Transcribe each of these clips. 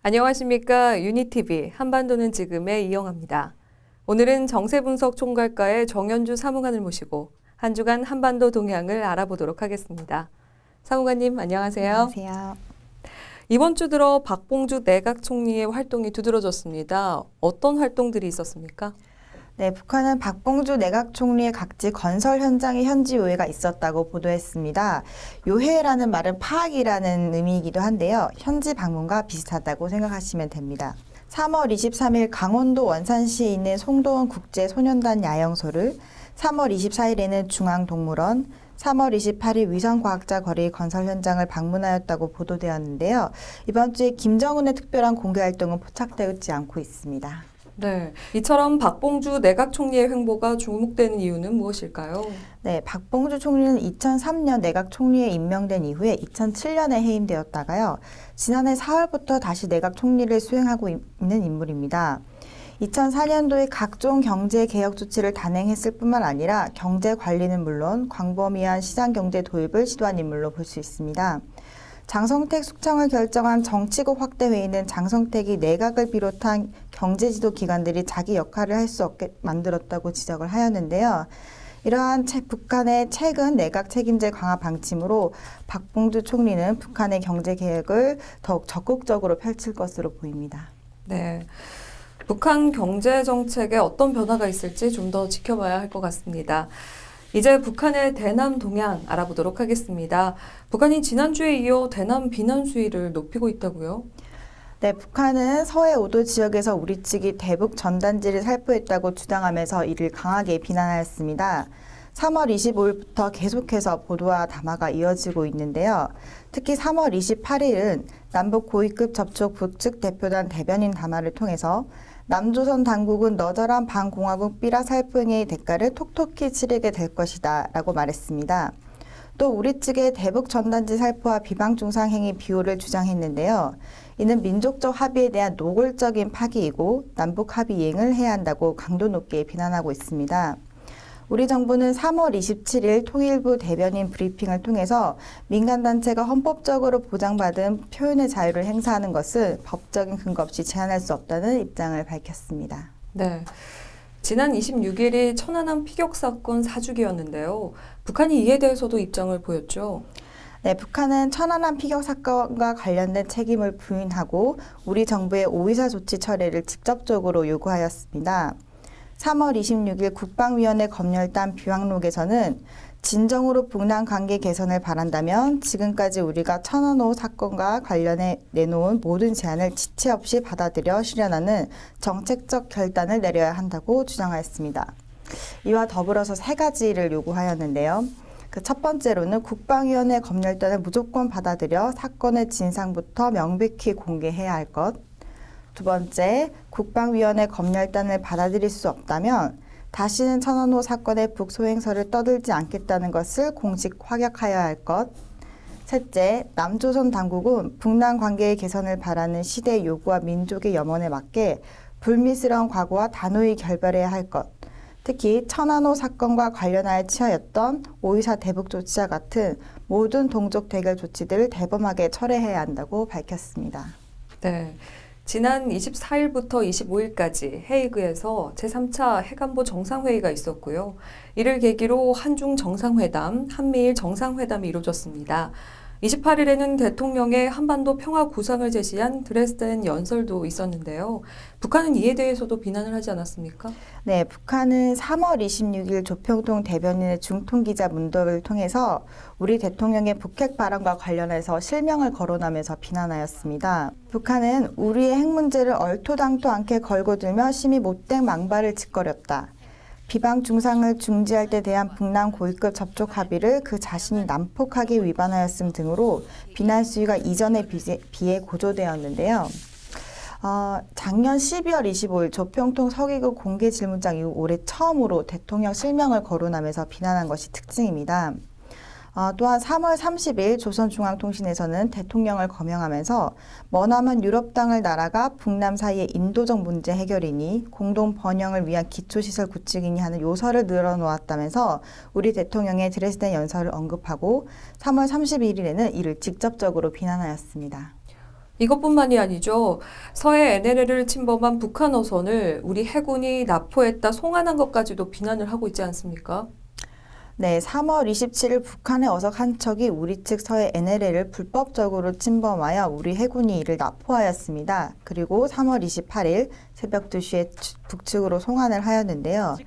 안녕하십니까. 유니티비 한반도는 지금의 이영아입니다. 오늘은 정세분석 총괄과의 정연주 사무관을 모시고 한 주간 한반도 동향을 알아보도록 하겠습니다. 사무관님 안녕하세요. 안녕하세요. 이번 주 들어 박봉주 내각 총리의 활동이 두드러졌습니다. 어떤 활동들이 있었습니까? 네, 북한은 박봉주 내각 총리의 각지 건설 현장에 현지 요해가 있었다고 보도했습니다. 요해라는 말은 파악이라는 의미이기도 한데요. 현지 방문과 비슷하다고 생각하시면 됩니다. 3월 23일 강원도 원산시에 있는 송도원 국제소년단 야영소를, 3월 24일에는 중앙동물원, 3월 28일 위성과학자 거리 건설 현장을 방문하였다고 보도되었는데요. 이번 주에 김정은의 특별한 공개활동은 포착되지 않고 있습니다. 네, 이처럼 박봉주 내각 총리의 횡보가 주목되는 이유는 무엇일까요? 네, 박봉주 총리는 2003년 내각 총리에 임명된 이후에 2007년에 해임되었다가요. 지난해 4월부터 다시 내각 총리를 수행하고 있는 인물입니다. 2004년도에 각종 경제 개혁 조치를 단행했을 뿐만 아니라 경제 관리는 물론 광범위한 시장 경제 도입을 시도한 인물로 볼 수 있습니다. 장성택 숙청을 결정한 정치국 확대 회의는 장성택이 내각을 비롯한 경제지도 기관들이 자기 역할을 할 수 없게 만들었다고 지적을 하였는데요. 이러한 북한의 최근 내각 책임제 강화 방침으로 박봉주 총리는 북한의 경제 개혁을 더욱 적극적으로 펼칠 것으로 보입니다. 네, 북한 경제 정책에 어떤 변화가 있을지 좀 더 지켜봐야 할 것 같습니다. 이제 북한의 대남 동향 알아보도록 하겠습니다. 북한이 지난주에 이어 대남 비난 수위를 높이고 있다고요? 네, 북한은 서해 5도 지역에서 우리 측이 대북 전단지를 살포했다고 주장하면서 이를 강하게 비난하였습니다. 3월 25일부터 계속해서 보도와 담화가 이어지고 있는데요. 특히 3월 28일은 남북 고위급 접촉 북측 대표단 대변인 담화를 통해서 남조선 당국은 너절한 반공화국 삐라 살포행위의 대가를 톡톡히 치르게 될 것이다 라고 말했습니다. 또 우리 측의 대북 전단지 살포와 비방 중상 행위 비호를 주장했는데요. 이는 민족적 합의에 대한 노골적인 파기이고 남북 합의 이행을 해야 한다고 강도 높게 비난하고 있습니다. 우리 정부는 3월 27일 통일부 대변인 브리핑을 통해서 민간단체가 헌법적으로 보장받은 표현의 자유를 행사하는 것은 법적인 근거 없이 제한할 수 없다는 입장을 밝혔습니다. 네, 지난 26일이 천안함 피격 사건 4주기였는데요. 북한이 이에 대해서도 입장을 보였죠. 네, 북한은 천안함 피격 사건과 관련된 책임을 부인하고 우리 정부의 오의사 조치 철회를 직접적으로 요구하였습니다. 3월 26일 국방위원회 검열단 비왕록에서는 진정으로 북남 관계 개선을 바란다면 지금까지 우리가 천안호 사건과 관련해 내놓은 모든 제안을 지체 없이 받아들여 실현하는 정책적 결단을 내려야 한다고 주장하였습니다. 이와 더불어서 세 가지를 요구하였는데요. 그 첫 번째로는 국방위원회 검열단을 무조건 받아들여 사건의 진상부터 명백히 공개해야 할 것. 두 번째, 국방위원회 검열단을 받아들일 수 없다면 다시는 천안호 사건의 북소행설을 떠들지 않겠다는 것을 공식 확약하여야 할 것. 셋째, 남조선 당국은 북남 관계의 개선을 바라는 시대의 요구와 민족의 염원에 맞게 불미스러운 과거와 단호히 결별해야 할 것. 특히 천안호 사건과 관련하여 취하였던 오의사 대북 조치와 같은 모든 동족 대결 조치들을 대범하게 철회해야 한다고 밝혔습니다. 네. 지난 24일부터 25일까지 헤이그에서 제3차 해관보 정상회의가 있었고요. 이를 계기로 한중 정상회담, 한미일 정상회담이 이루어졌습니다. 28일에는 대통령의 한반도 평화 구상을 제시한 드레스덴 연설도 있었는데요. 북한은 이에 대해서도 비난을 하지 않았습니까? 네, 북한은 3월 26일 조평동 대변인의 중통기자 문답을 통해서 우리 대통령의 북핵 발언과 관련해서 실명을 거론하면서 비난하였습니다. 북한은 우리의 핵 문제를 얼토당토 않게 걸고들며 심히 못된 망발을 짓거렸다. 비방 중상을 중지할 때 대한 북남 고위급 접촉 합의를 그 자신이 난폭하게 위반하였음 등으로 비난 수위가 이전에 비해 고조되었는데요. 작년 12월 25일 조평통 서기국 공개 질문장 이후 올해 처음으로 대통령 실명을 거론하면서 비난한 것이 특징입니다. 또한 3월 30일 조선중앙통신에서는 대통령을 거명하면서 머나먼 유럽 땅을 날아가 북남 사이의 인도적 문제 해결이니 공동 번영을 위한 기초시설 구축이니 하는 요설을 늘어놓았다면서 우리 대통령의 드레스덴 연설을 언급하고 3월 31일에는 이를 직접적으로 비난하였습니다. 이것뿐만이 아니죠. 서해 NLL을 침범한 북한 어선을 우리 해군이 납포했다 송환한 것까지도 비난을 하고 있지 않습니까? 네, 3월 27일 북한의 어선 한 척이 우리 측 서해 NLL을 불법적으로 침범하여 우리 해군이 이를 납포하였습니다. 그리고 3월 28일 새벽 2시에 북측으로 송환을 하였는데요.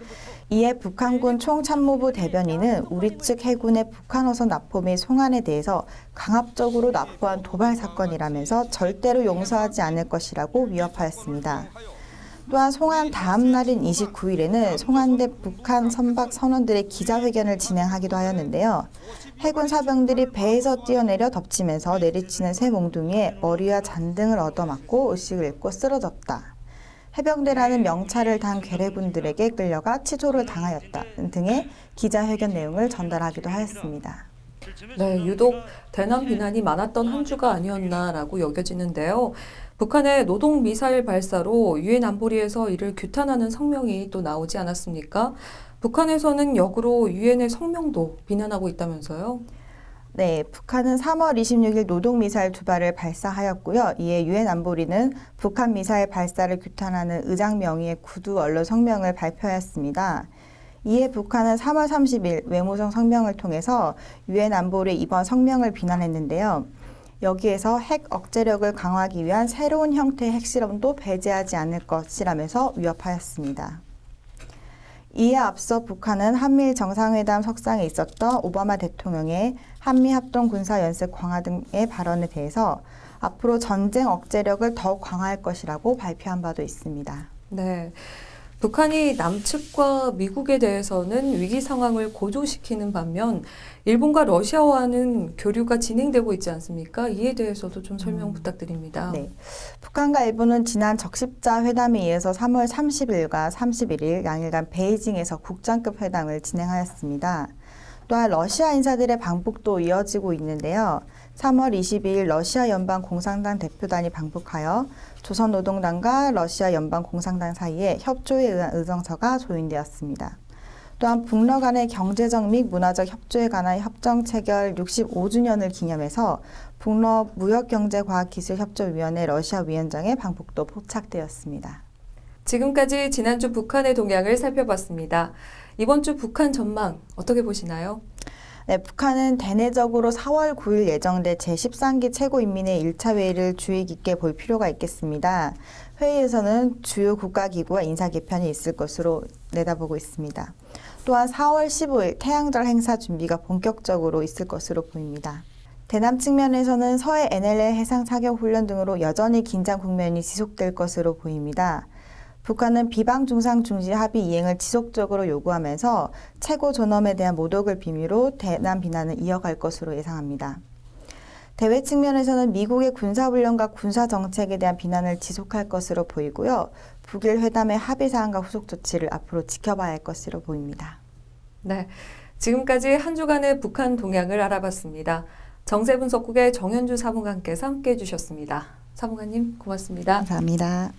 이에 북한군 총참모부 대변인은 우리 측 해군의 북한 어선 납포 및 송환에 대해서 강압적으로 납포한 도발 사건이라면서 절대로 용서하지 않을 것이라고 위협하였습니다. 또한 송환 다음 날인 29일에는 송환대 북한 선박 선원들의 기자회견을 진행하기도 하였는데요. 해군 사병들이 배에서 뛰어내려 덮치면서 내리치는 새 몽둥이에 머리와 잔등을 얻어맞고 의식을 잃고 쓰러졌다. 해병대라는 명찰을 단 괴뢰군들에게 끌려가 치조를 당하였다 등의 기자회견 내용을 전달하기도 하였습니다. 네, 유독 대남 비난이 많았던 한 주가 아니었나라고 여겨지는데요. 북한의 노동 미사일 발사로 유엔 안보리에서 이를 규탄하는 성명이 또 나오지 않았습니까? 북한에서는 역으로 유엔의 성명도 비난하고 있다면서요? 네, 북한은 3월 26일 노동미사일 2발을 발사하였고요. 이에 유엔 안보리는 북한 미사일 발사를 규탄하는 의장 명의의 구두 언론 성명을 발표하였습니다. 이에 북한은 3월 30일 외무성 성명을 통해서 유엔 안보리 이번 성명을 비난했는데요. 여기에서 핵 억제력을 강화하기 위한 새로운 형태의 핵실험도 배제하지 않을 것이라면서 위협하였습니다. 이에 앞서 북한은 한미일 정상회담 석상에 있었던 오바마 대통령의 한미합동 군사연습 강화 등의 발언에 대해서 앞으로 전쟁 억제력을 더욱 강화할 것이라고 발표한 바도 있습니다. 네. 북한이 남측과 미국에 대해서는 위기 상황을 고조시키는 반면 일본과 러시아와는 교류가 진행되고 있지 않습니까? 이에 대해서도 좀 설명 부탁드립니다. 네. 북한과 일본은 지난 적십자 회담에 이어서 3월 30일과 31일 양일간 베이징에서 국장급 회담을 진행하였습니다. 또한 러시아 인사들의 방북도 이어지고 있는데요. 3월 22일 러시아 연방공산당 대표단이 방북하여 조선노동당과 러시아 연방공산당 사이에 협조에 의한 의정서가 조인되었습니다. 또한 북러 간의 경제적 및 문화적 협조에 관한 협정 체결 65주년을 기념해서 북러 무역경제과학기술협조위원회 러시아 위원장의 방북도 포착되었습니다. 지금까지 지난주 북한의 동향을 살펴봤습니다. 이번 주 북한 전망 어떻게 보시나요? 네, 북한은 대내적으로 4월 9일 예정된 제13기 최고인민회 1차 회의를 주의 깊게 볼 필요가 있겠습니다. 회의에서는 주요 국가기구와 인사 개편이 있을 것으로 내다보고 있습니다. 또한 4월 15일 태양절 행사 준비가 본격적으로 있을 것으로 보입니다. 대남 측면에서는 서해 NLL 해상 사격 훈련 등으로 여전히 긴장 국면이 지속될 것으로 보입니다. 북한은 비방 중상 중지 합의 이행을 지속적으로 요구하면서 최고 존엄에 대한 모독을 빌미로 대남 비난을 이어갈 것으로 예상합니다. 대외 측면에서는 미국의 군사훈련과 군사정책에 대한 비난을 지속할 것으로 보이고요. 북일 회담의 합의사항과 후속 조치를 앞으로 지켜봐야 할 것으로 보입니다. 네, 지금까지 한 주간의 북한 동향을 알아봤습니다. 정세분석국의 정현주 사무관께서 함께해 주셨습니다. 사무관님 고맙습니다. 감사합니다.